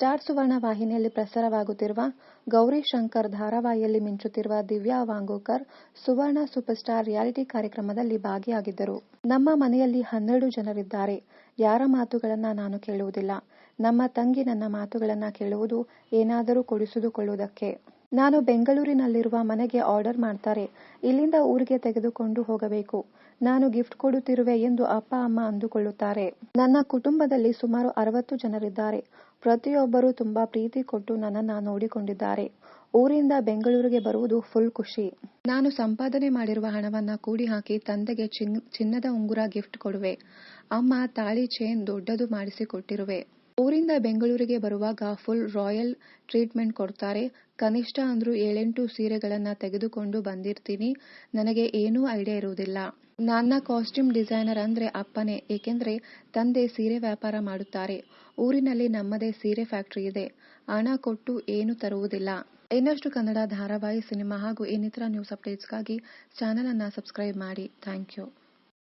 Star ಸುವರ್ಣ ವಾಹಿನಿಯಲ್ಲಿ ಪ್ರಸಾರವಾಗುತ್ತಿರುವ ಗೌರಿ ಶಂಕರ್ ಧಾರಾವಾಹಿಯಲ್ಲಿ ಮಿಂಚುತ್ತಿರುವ ದಿವ್ಯಾ ವಾಂಗೂಕರ್ ಸುವರ್ಣ super star reality ಕಾರ್ಯಕ್ರಮದಲ್ಲಿ ಭಾಗಿಯಾಗಿದ್ದರು. ನಮ್ಮ ಮನೆಯಲ್ಲಿ 12 ಜನರಿದ್ದಾರೆ. ಯಾರ ಮಾತುಗಳನ್ನ ನಾನು ಕೇಳುವುದಿಲ್ಲ. ನಮ್ಮ ತಂಗಿ ನನ್ನ ಮಾತುಗಳನ್ನ ಕೇಳುವುದು ಏನಾದರೂ ಕೊಡಿಸಿದುಕೊಳ್ಳುವುದಕ್ಕೆ. ನಾನು ಬೆಂಗಳೂರಿನಲ್ಲಿರುವ ಮನೆಗೆ ಆರ್ಡರ್ ಮಾಡ್ತಾರೆ. ಇಲ್ಲಿಂದ ಊರಿಗೆ ತೆಗೆದುಕೊಂಡು ಹೋಗಬೇಕು. ನಾನು ಗಿಫ್ಟ್ ಕೊಡುತ್ತಿರುವೆ ಎಂದು ಅಪ್ಪ ಅಮ್ಮ ಅಂದುಕೊಳ್ಳುತ್ತಾರೆ. ನನ್ನ ಕುಟುಂಬದಲ್ಲಿ ಸುಮಾರು 60 ಜನರಿದ್ದಾರೆ. ಪ್ರತಿಯೊಬ್ಬರು ತುಂಬಾ ಪ್ರೀತಿ ಕೊಟ್ಟು ನನ್ನನ್ನ ನೋಡಿಕೊಂಡಿದ್ದಾರೆ. ಊರಿಂದ ಬೆಂಗಳೂರಿಗೆ ಬರುವುದು ಫುಲ್ ಖುಷಿ. ನಾನು ಸಂಪಾದನೆ ಮಾಡಿರುವ ಹಣವನ್ನ ಕೂಡಿ ಹಾಕಿ ತಂದೆಗೆ ಚಿನ್ನದ ಉಂಗುರ ಗಿಫ್ಟ್ ಕೊಡುವೆ. ಅಮ್ಮ ತಾಳಿ ಚೈನ್ ದೊಡ್ಡದು ಮಾಡಿಸಿಕೊಟ್ಟಿರುವೆ. ಊರಿಂದ ಬೆಂಗಳೂರಿಗೆ ಬರುವಾಗ ಫುಲ್ ರಾಯಲ್ ಟ್ರೀಟ್ಮೆಂಟ್ ಕೊಡ್ತಾರೆ. ಕನಿಷ್ಠ ಅಂದ್ರೂ 7-8 ಸೀರೆಗಳನ್ನ ತೆಗೆದುಕೊಂಡು ಬಂದಿರ್ತೀನಿ. ನನಗೆ ಏನೂ ಐಡಿಯಾ ಇರುವುದಿಲ್ಲ. ನನ್ನ ಕಾಸ್ಟ್ಯೂಮ್ ಡಿಸೈನರ್ ಅಂದ್ರೆ ಅಪ್ಪನೇ. ಏಕೆಂದ್ರೆ ತಂದೆ ಸೀರೆ ವ್ಯಾಪಾರ ಮಾಡುತ್ತಾರೆ. ಊರಿನಲ್ಲಿ ನಮ್ಮದೇ ಸೀರೆ ಫ್ಯಾಕ್ಟರಿ ಇದೆ. ಹಣ ಕೊಟ್ಟು ಏನು ತರುವುದಿಲ್ಲ. ಇನ್ನಷ್ಟು ಕನ್ನಡ ಧಾರಾವಾಹಿ, ಸಿನಿಮಾ ಹಾಗೂ ಇನ್ನಿತರ ನ್ಯೂಸ್ ಅಪ್ಡೇಟ್ಸ್ಗಾಗಿ ಚಾನೆಲ್ ಅನ್ನ ಸಬ್ಸ್ಕ್ರೈಬ್ ಮಾಡಿ. Thank you.